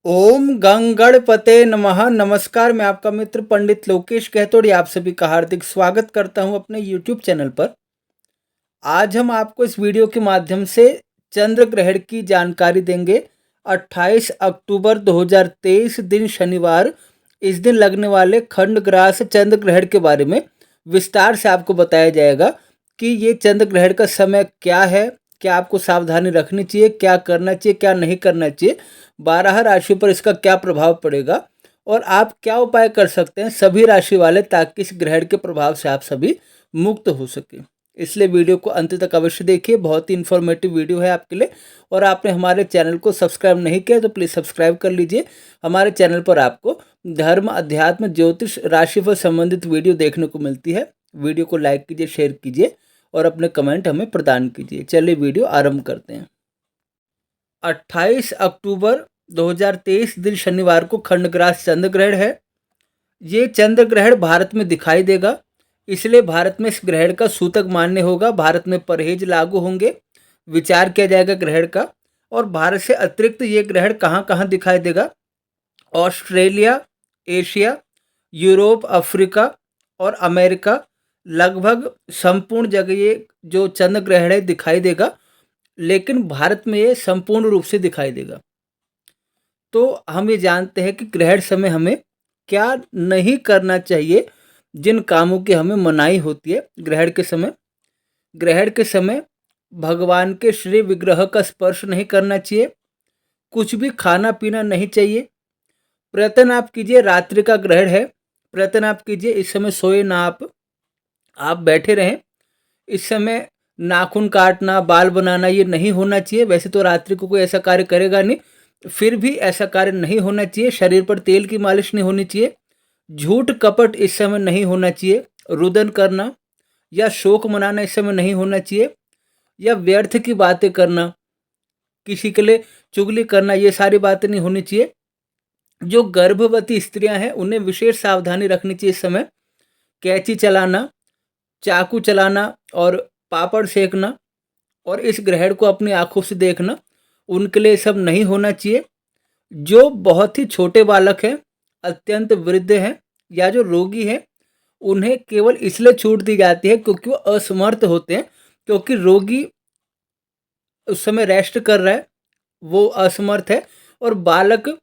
ओम गंगणपते नमः। नमस्कार, मैं आपका मित्र पंडित लोकेश कहतोड़ी आप सभी का हार्दिक स्वागत करता हूं अपने यूट्यूब चैनल पर। आज हम आपको इस वीडियो के माध्यम से चंद्र ग्रहण की जानकारी देंगे। 28 अक्टूबर 2023 दिन शनिवार, इस दिन लगने वाले खंडग्रास चंद्र ग्रहण के बारे में विस्तार से आपको बताया जाएगा कि ये चंद्र ग्रहण का समय क्या है, क्या आपको सावधानी रखनी चाहिए, क्या करना चाहिए, क्या नहीं करना चाहिए, 12 राशियों पर इसका क्या प्रभाव पड़ेगा और आप क्या उपाय कर सकते हैं सभी राशि वाले, ताकि इस ग्रहण के प्रभाव से आप सभी मुक्त हो सके। इसलिए वीडियो को अंत तक अवश्य देखिए, बहुत ही इन्फॉर्मेटिव वीडियो है आपके लिए। और आपने हमारे चैनल को सब्सक्राइब नहीं किया तो प्लीज़ सब्सक्राइब कर लीजिए। हमारे चैनल पर आपको धर्म, अध्यात्म, ज्योतिष, राशिफल संबंधित वीडियो देखने को मिलती है। वीडियो को लाइक कीजिए, शेयर कीजिए और अपने कमेंट हमें प्रदान कीजिए। चलिए वीडियो आरंभ करते हैं। 28 अक्टूबर 2023 दिन शनिवार को खंडग्रास चंद्र ग्रहण है। ये चंद्र ग्रहण भारत में दिखाई देगा, इसलिए भारत में इस ग्रहण का सूतक मान्य होगा। भारत में परहेज लागू होंगे, विचार किया जाएगा ग्रहण का। और भारत से अतिरिक्त ये ग्रहण कहाँ कहाँ दिखाई देगा? ऑस्ट्रेलिया, एशिया, यूरोप, अफ्रीका और अमेरिका, लगभग संपूर्ण जगह ये जो चंद्र ग्रहण है दिखाई देगा। लेकिन भारत में ये संपूर्ण रूप से दिखाई देगा। तो हम ये जानते हैं कि ग्रहण समय हमें क्या नहीं करना चाहिए, जिन कामों की हमें मनाही होती है ग्रहण के समय। ग्रहण के समय भगवान के श्री विग्रह का स्पर्श नहीं करना चाहिए, कुछ भी खाना पीना नहीं चाहिए। प्रयत्न आप कीजिए, रात्रि का ग्रहण है, प्रयत्न आप कीजिए इस समय सोए ना आप बैठे रहें। इस समय नाखून काटना, बाल बनाना ये नहीं होना चाहिए। वैसे तो रात्रि को कोई ऐसा कार्य करेगा नहीं, फिर भी ऐसा कार्य नहीं होना चाहिए। शरीर पर तेल की मालिश नहीं होनी चाहिए। झूठ कपट इस समय नहीं होना चाहिए। रुदन करना या शोक मनाना इस समय नहीं होना चाहिए। या व्यर्थ की बातें करना, किसी के लिए चुगली करना, ये सारी बातें नहीं होनी चाहिए। जो गर्भवती स्त्रियां हैं उन्हें विशेष सावधानी रखनी चाहिए इस समय। कैंची चलाना, चाकू चलाना और पापड़ सेकना और इस ग्रहण को अपनी आंखों से देखना, उनके लिए सब नहीं होना चाहिए। जो बहुत ही छोटे बालक हैं, अत्यंत वृद्ध हैं या जो रोगी हैं, उन्हें केवल इसलिए छूट दी जाती है क्योंकि वो असमर्थ होते हैं। क्योंकि रोगी उस समय रेस्ट कर रहा है, वो असमर्थ है। और बालक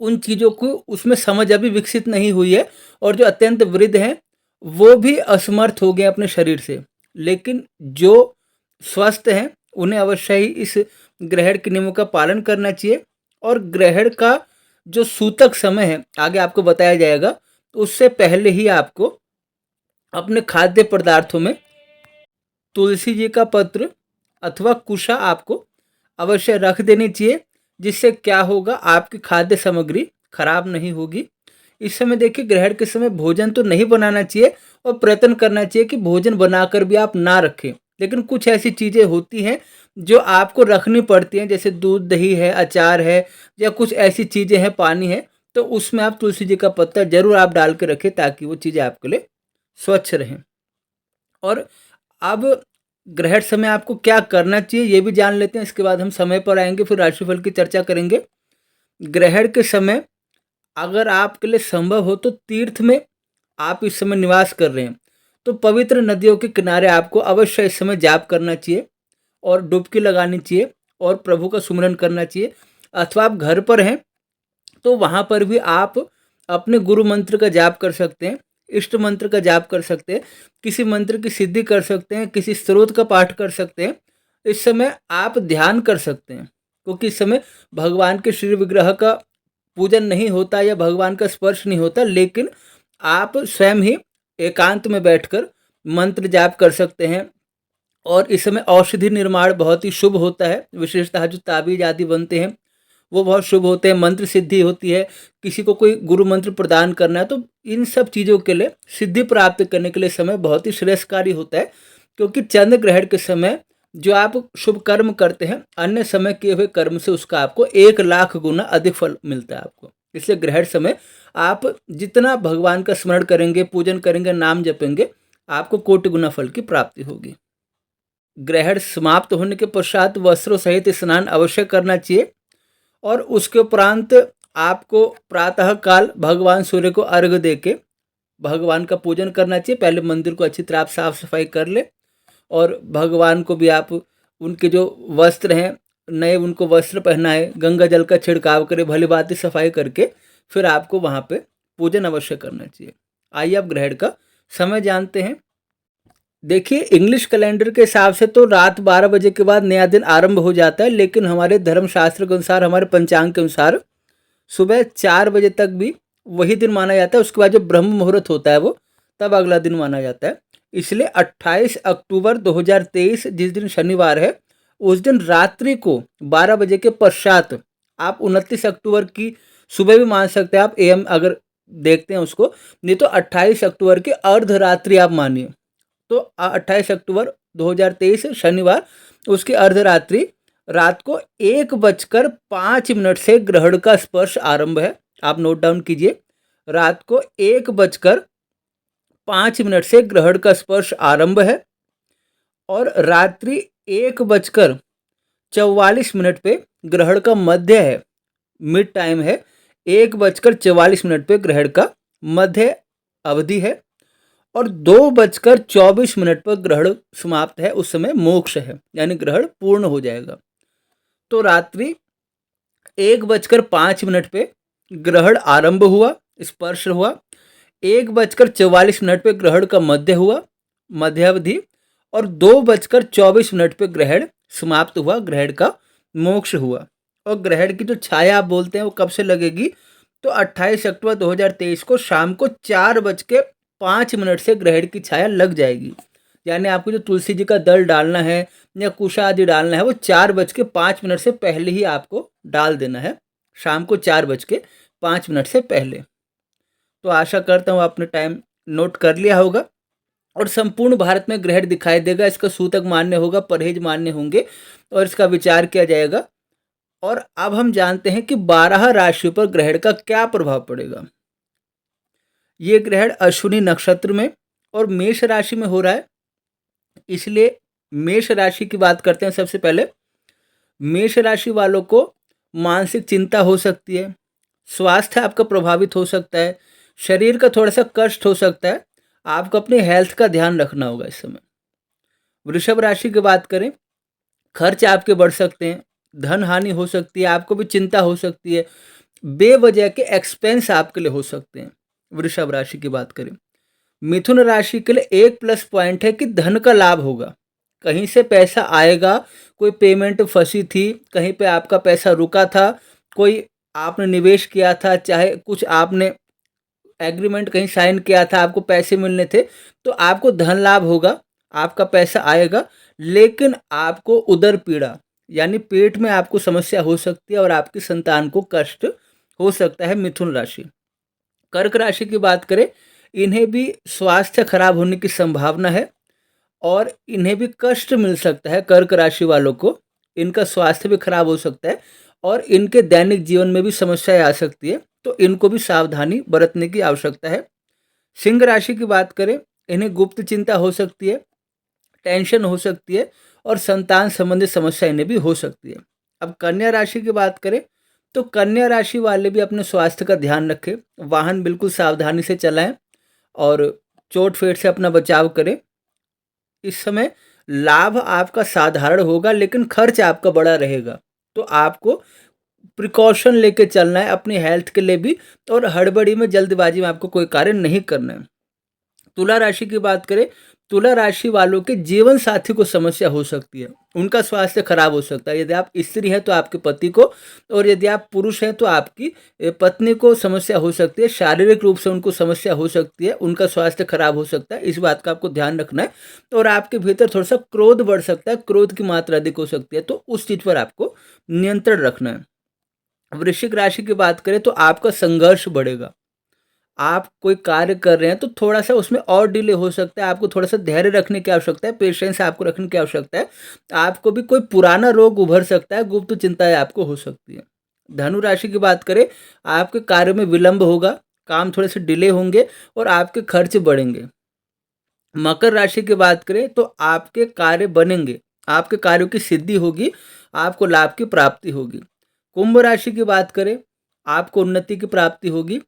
उन चीज़ों को उसमें समझ अभी विकसित नहीं हुई है। और जो अत्यंत वृद्ध हैं वो भी असमर्थ हो गए अपने शरीर से। लेकिन जो स्वस्थ हैं उन्हें अवश्य ही इस ग्रहण के नियमों का पालन करना चाहिए। और ग्रहण का जो सूतक समय है आगे आपको बताया जाएगा, उससे पहले ही आपको अपने खाद्य पदार्थों में तुलसी जी का पत्र अथवा कुशा आपको अवश्य रख देनी चाहिए। जिससे क्या होगा, आपकी खाद्य सामग्री खराब नहीं होगी। इस समय देखिए, ग्रहण के समय भोजन तो नहीं बनाना चाहिए और प्रयत्न करना चाहिए कि भोजन बनाकर भी आप ना रखें। लेकिन कुछ ऐसी चीज़ें होती हैं जो आपको रखनी पड़ती हैं, जैसे दूध, दही है, अचार है या कुछ ऐसी चीज़ें हैं, पानी है, तो उसमें आप तुलसी जी का पत्ता ज़रूर आप डाल के रखें ताकि वो चीज़ें आपके लिए स्वच्छ रहें। और अब ग्रहण समय आपको क्या करना चाहिए ये भी जान लेते हैं, इसके बाद हम समय पर आएंगे, फिर राशिफल की चर्चा करेंगे। ग्रहण के समय अगर आपके लिए संभव हो तो तीर्थ में आप इस समय निवास कर रहे हैं तो पवित्र नदियों के किनारे आपको अवश्य इस समय जाप करना चाहिए और डुबकी लगानी चाहिए और प्रभु का सुमिरन करना चाहिए। अथवा आप घर पर हैं तो वहाँ पर भी आप अपने गुरु मंत्र का जाप कर सकते हैं, इष्ट मंत्र का जाप कर सकते हैं, किसी मंत्र की सिद्धि कर सकते हैं, किसी स्रोत का पाठ कर सकते हैं। इस समय आप ध्यान कर सकते हैं क्योंकि इस समय भगवान के श्री विग्रह का पूजन नहीं होता या भगवान का स्पर्श नहीं होता। लेकिन आप स्वयं ही एकांत में बैठकर मंत्र जाप कर सकते हैं। और इस समय औषधि निर्माण बहुत ही शुभ होता है, विशेषतः जो ताबीज आदि बनते हैं वो बहुत शुभ होते हैं। मंत्र सिद्धि होती है, किसी को कोई गुरु मंत्र प्रदान करना है तो इन सब चीज़ों के लिए, सिद्धि प्राप्त करने के लिए समय बहुत ही श्रेयस्कारी होता है। क्योंकि चंद्र ग्रहण के समय जो आप शुभ कर्म करते हैं, अन्य समय किए हुए कर्म से उसका आपको 1,00,000 गुना अधिक फल मिलता है आपको। इसलिए ग्रहण समय आप जितना भगवान का स्मरण करेंगे, पूजन करेंगे, नाम जपेंगे, आपको कोटि गुना फल की प्राप्ति होगी। ग्रहण समाप्त होने के पश्चात वस्त्रों सहित स्नान अवश्य करना चाहिए और उसके उपरांत आपको प्रातः काल भगवान सूर्य को अर्घ्य देके भगवान का पूजन करना चाहिए। पहले मंदिर को अच्छी तरह आप साफ सफाई कर ले और भगवान को भी आप उनके जो वस्त्र हैं नए उनको वस्त्र पहनाए, गंगा जल का छिड़काव करे, भली भांति सफाई करके फिर आपको वहाँ पे पूजन अवश्य करना चाहिए। आइए अब ग्रहण का समय जानते हैं। देखिए इंग्लिश कैलेंडर के हिसाब से तो रात 12 बजे के बाद नया दिन आरंभ हो जाता है, लेकिन हमारे धर्मशास्त्र के अनुसार, हमारे पंचांग के अनुसार सुबह 4 बजे तक भी वही दिन माना जाता है। उसके बाद जब ब्रह्म मुहूर्त होता है वो तब अगला दिन माना जाता है। इसलिए 28 अक्टूबर 2023 जिस दिन शनिवार है उस दिन रात्रि को 12 बजे के पश्चात आप 29 अक्टूबर की सुबह भी मान सकते हैं आप एएम अगर देखते हैं उसको, नहीं तो 28 अक्टूबर की अर्धरात्रि आप मानिए। तो 28 अक्टूबर 2023 शनिवार उसकी अर्धरात्रि रात को 1:05 से ग्रहण का स्पर्श आरंभ है। आप नोट डाउन कीजिए, रात को 1:05 से ग्रहण का स्पर्श आरंभ है और रात्रि 1:44 पे ग्रहण का मध्य है, मिड टाइम है। 1:44 पे ग्रहण का मध्य अवधि है और 2:24 पर ग्रहण समाप्त है। उस समय मोक्ष है, यानी ग्रहण पूर्ण हो जाएगा। तो रात्रि 1:05 पे ग्रहण आरंभ हुआ, स्पर्श हुआ। 1:44 पे ग्रहण का मध्य हुआ, मध्यावधि, और 2:24 पे ग्रहण समाप्त हुआ, ग्रहण का मोक्ष हुआ। और ग्रहण की जो छाया आप बोलते हैं वो कब से लगेगी, तो 28 अक्टूबर 2023 को शाम को 4:05 से ग्रहण की छाया लग जाएगी। यानी आपको जो तुलसी जी का दल डालना है या कुशा आदि डालना है वो 4:05 से पहले ही आपको डाल देना है, शाम को 4:05 से पहले। तो आशा करता हूँ आपने टाइम नोट कर लिया होगा और संपूर्ण भारत में ग्रहण दिखाई देगा। इसका सूतक मान्य होगा, परहेज मान्य होंगे और इसका विचार किया जाएगा। और अब हम जानते हैं कि 12 राशियों पर ग्रहण का क्या प्रभाव पड़ेगा। ये ग्रहण अश्विनी नक्षत्र में और मेष राशि में हो रहा है, इसलिए मेष राशि की बात करते हैं। सबसे पहले मेष राशि वालों को मानसिक चिंता हो सकती है, स्वास्थ्य आपका प्रभावित हो सकता है, शरीर का थोड़ा सा कष्ट हो सकता है। आपको अपने हेल्थ का ध्यान रखना होगा इस समय। वृषभ राशि की बात करें, खर्च आपके बढ़ सकते हैं, धन हानि हो सकती है, आपको भी चिंता हो सकती है, बेवजह के एक्सपेंस आपके लिए हो सकते हैं। वृषभ राशि की बात करें। मिथुन राशि के लिए एक प्लस पॉइंट है कि धन का लाभ होगा, कहीं से पैसा आएगा, कोई पेमेंट फंसी थी, कहीं पे आपका पैसा रुका था, कोई आपने निवेश किया था, चाहे कुछ आपने एग्रीमेंट कहीं साइन किया था, आपको पैसे मिलने थे, तो आपको धन लाभ होगा, आपका पैसा आएगा। लेकिन आपको उदर पीड़ा यानी पेट में आपको समस्या हो सकती है और आपकी संतान को कष्ट हो सकता है। मिथुन राशि। कर्क राशि की बात करें, इन्हें भी स्वास्थ्य खराब होने की संभावना है और इन्हें भी कष्ट मिल सकता है। कर्क राशि वालों को इनका स्वास्थ्य भी खराब हो सकता है और इनके दैनिक जीवन में भी समस्याएं आ सकती है, तो इनको भी सावधानी बरतने की आवश्यकता है। सिंह राशि की बात करें, इन्हें गुप्त चिंता हो सकती है, टेंशन हो सकती है और संतान संबंधित समस्या इन्हें भी हो सकती है। अब कन्या राशि की बात करें तो कन्या राशि वाले भी अपने स्वास्थ्य का ध्यान रखें, वाहन बिल्कुल सावधानी से चलाएं और चोट फेट से अपना बचाव करें। इस समय लाभ आपका साधारण होगा लेकिन खर्च आपका बड़ा रहेगा, तो आपको प्रिकॉशन लेके चलना है अपनी हेल्थ के लिए भी, और हड़बड़ी में जल्दबाजी में आपको कोई कार्य नहीं करना है। तुला राशि की बात करें, तुला राशि वालों के जीवन साथी को समस्या हो सकती है, उनका स्वास्थ्य खराब हो सकता है। यदि आप स्त्री हैं तो आपके पति को, और यदि आप पुरुष हैं तो आपकी पत्नी को समस्या हो सकती है, शारीरिक रूप से उनको समस्या हो सकती है, उनका स्वास्थ्य खराब हो सकता है। इस बात का आपको ध्यान रखना है। और आपके भीतर थोड़ा सा क्रोध बढ़ सकता है, क्रोध की मात्रा अधिक हो सकती है, तो उस चीज़ पर आपको नियंत्रण रखना है। वृश्चिक राशि की बात करें तो आपका संघर्ष बढ़ेगा। आप कोई कार्य कर रहे हैं तो थोड़ा सा उसमें और डिले हो सकता है, आपको थोड़ा सा धैर्य रखने की आवश्यकता है, पेशेंस आपको रखने की आवश्यकता है। आपको भी कोई पुराना रोग उभर सकता है, गुप्त चिंताएं आपको हो सकती है। धनु राशि की बात करें, आपके कार्य में विलंब होगा, काम थोड़े से डिले होंगे और आपके खर्च बढ़ेंगे। मकर राशि की बात करें तो आपके कार्य बनेंगे, आपके कार्यों की सिद्धि होगी, आपको लाभ की प्राप्ति होगी। कुंभ राशि की बात करें, आपको उन्नति की प्राप्ति होगी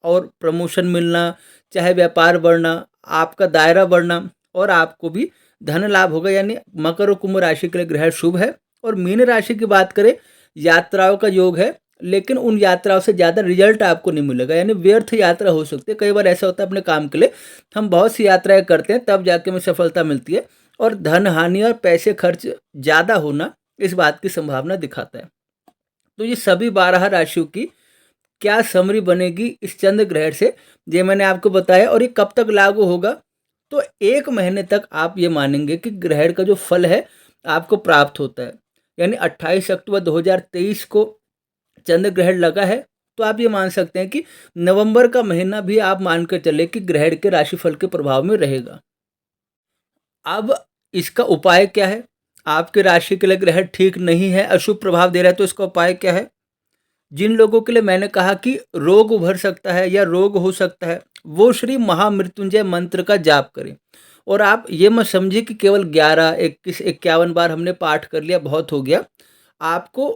और प्रमोशन मिलना, चाहे व्यापार बढ़ना, आपका दायरा बढ़ना और आपको भी धन लाभ होगा। यानी मकर और कुंभ राशि के लिए ग्रह शुभ है। और मीन राशि की बात करें, यात्राओं का योग है, लेकिन उन यात्राओं से ज़्यादा रिजल्ट आपको नहीं मिलेगा, यानी व्यर्थ यात्रा हो सकती है। कई बार ऐसा होता है अपने काम के लिए हम बहुत सी यात्राएं करते हैं, तब जाके हमें सफलता मिलती है और धन हानि और पैसे खर्च ज़्यादा होना इस बात की संभावना दिखाता है। तो ये सभी 12 राशियों की क्या समरी बनेगी इस चंद्र ग्रहण से, ये मैंने आपको बताया। और ये कब तक लागू होगा, तो 1 महीने तक आप ये मानेंगे कि ग्रहण का जो फल है आपको प्राप्त होता है। यानी 28 अक्टूबर 2023 को चंद्र ग्रहण लगा है, तो आप ये मान सकते हैं कि नवंबर का महीना भी आप मान कर चले कि ग्रहण के राशिफल के प्रभाव में रहेगा। अब इसका उपाय क्या है? आपके राशि के लिए ग्रहण ठीक नहीं है, अशुभ प्रभाव दे रहा है, तो इसका उपाय क्या है? जिन लोगों के लिए मैंने कहा कि रोग उभर सकता है या रोग हो सकता है, वो श्री महामृत्युंजय मंत्र का जाप करें। और आप ये मत समझिए कि केवल 11, 21, 51 बार हमने पाठ कर लिया बहुत हो गया। आपको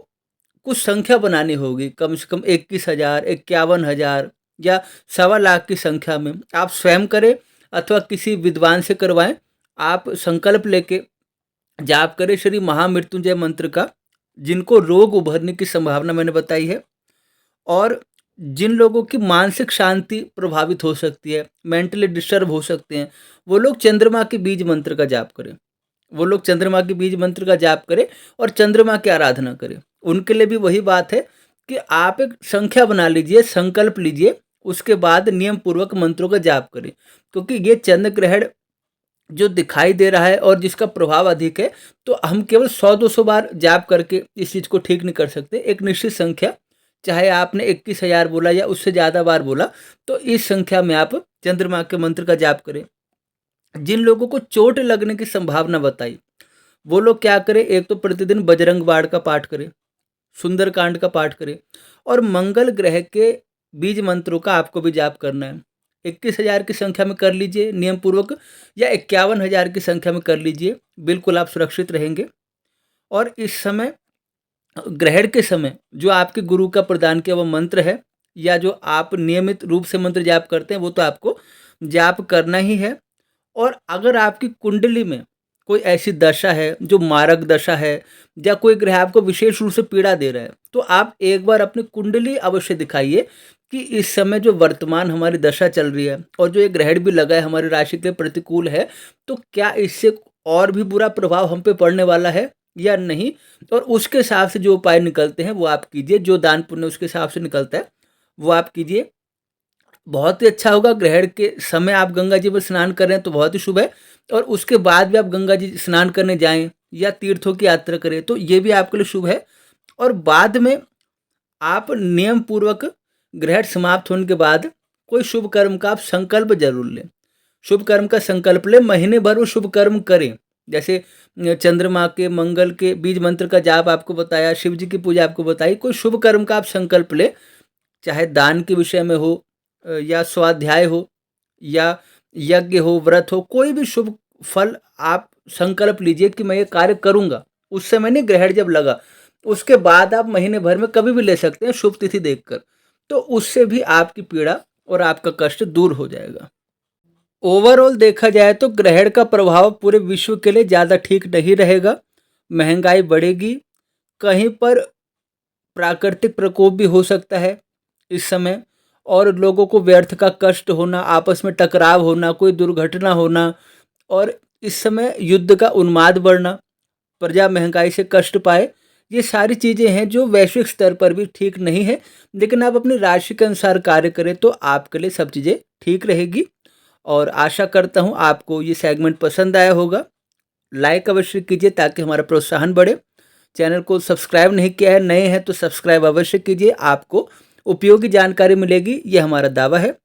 कुछ संख्या बनानी होगी, कम से कम 21,000, 51,000 या 1.25 लाख की संख्या में आप स्वयं करें अथवा किसी विद्वान से करवाएं। आप संकल्प लेके जाप करें श्री महामृत्युंजय मंत्र का, जिनको रोग उभरने की संभावना मैंने बताई है। और जिन लोगों की मानसिक शांति प्रभावित हो सकती है, मेंटली डिस्टर्ब हो सकते हैं, वो लोग चंद्रमा के बीज मंत्र का जाप करें। वो लोग चंद्रमा के बीज मंत्र का जाप करें और चंद्रमा की आराधना करें। उनके लिए भी वही बात है कि आप एक संख्या बना लीजिए, संकल्प लीजिए, उसके बाद नियम पूर्वक मंत्रों का जाप करें। क्योंकि ये चंद्र ग्रहण जो दिखाई दे रहा है और जिसका प्रभाव अधिक है, तो हम केवल 100-200 बार जाप करके इस चीज़ को ठीक नहीं कर सकते। एक निश्चित संख्या, चाहे आपने 21,000 बोला या उससे ज़्यादा बार बोला, तो इस संख्या में आप चंद्रमा के मंत्र का जाप करें। जिन लोगों को चोट लगने की संभावना बताई, वो लोग क्या करें? एक तो प्रतिदिन बजरंग बाण का पाठ करें, सुंदरकांड का पाठ करें और मंगल ग्रह के बीज मंत्रों का आपको भी जाप करना है। 21,000 की संख्या में कर लीजिए नियम पूर्वक, या 51,000 की संख्या में कर लीजिए, बिल्कुल आप सुरक्षित रहेंगे। और इस समय ग्रहण के समय जो आपके गुरु का प्रदान किया हुआ मंत्र है, या जो आप नियमित रूप से मंत्र जाप करते हैं, वो तो आपको जाप करना ही है। और अगर आपकी कुंडली में कोई ऐसी दशा है जो मारक दशा है, या कोई ग्रह आपको विशेष रूप से पीड़ा दे रहा है, तो आप एक बार अपनी कुंडली अवश्य दिखाइए कि इस समय जो वर्तमान हमारी दशा चल रही है और जो ये ग्रहण भी लगा है हमारी राशि के लिए प्रतिकूल है, तो क्या इससे और भी बुरा प्रभाव हम पे पड़ने वाला है या नहीं। और उसके हिसाब से जो उपाय निकलते हैं वो आप कीजिए, जो दान पुण्य उसके हिसाब से निकलता है वो आप कीजिए। बहुत ही अच्छा होगा। ग्रहण के समय आप गंगा जी में स्नान कर रहे हैं तो बहुत ही शुभ है, और उसके बाद भी आप गंगा जी स्नान करने जाएं या तीर्थों की यात्रा करें तो ये भी आपके लिए शुभ है। और बाद में आप नियम पूर्वक ग्रहण समाप्त होने के बाद कोई शुभ कर्म का आप संकल्प जरूर लें। शुभ कर्म का संकल्प लें, महीने भर वो शुभ कर्म करें। जैसे चंद्रमा के, मंगल के बीज मंत्र का जाप आपको बताया, शिव जी की पूजा आपको बताई। कोई शुभ कर्म का आप संकल्प लें, चाहे दान के विषय में हो, या स्वाध्याय हो, या यज्ञ हो, व्रत हो, कोई भी शुभ फल आप संकल्प लीजिए कि मैं ये कार्य करूंगा। उस समय नहीं, ग्रहण जब लगा उसके बाद आप महीने भर में कभी भी ले सकते हैं शुभ तिथि देखकर, तो उससे भी आपकी पीड़ा और आपका कष्ट दूर हो जाएगा। ओवरऑल देखा जाए तो ग्रहण का प्रभाव पूरे विश्व के लिए ज़्यादा ठीक नहीं रहेगा। महंगाई बढ़ेगी, कहीं पर प्राकृतिक प्रकोप भी हो सकता है इस समय, और लोगों को व्यर्थ का कष्ट होना, आपस में टकराव होना, कोई दुर्घटना होना, और इस समय युद्ध का उन्माद बढ़ना, प्रजा महंगाई से कष्ट पाए। ये सारी चीज़ें हैं जो वैश्विक स्तर पर भी ठीक नहीं है। लेकिन आप अपनी राशि के अनुसार कार्य करें तो आपके लिए सब चीज़ें ठीक रहेगी। और आशा करता हूँ आपको ये सेगमेंट पसंद आया होगा। लाइक अवश्य कीजिए ताकि हमारा प्रोत्साहन बढ़े। चैनल को सब्सक्राइब नहीं किया है, नए हैं तो सब्सक्राइब अवश्य कीजिए, आपको उपयोगी जानकारी मिलेगी, ये हमारा दावा है।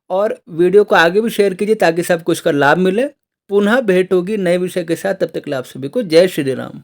और वीडियो को आगे भी शेयर कीजिए ताकि सबको इसका लाभ मिले। पुनः भेंट होगी नए विषय के साथ, तब तक के लिए आप सभी को जय श्री राम।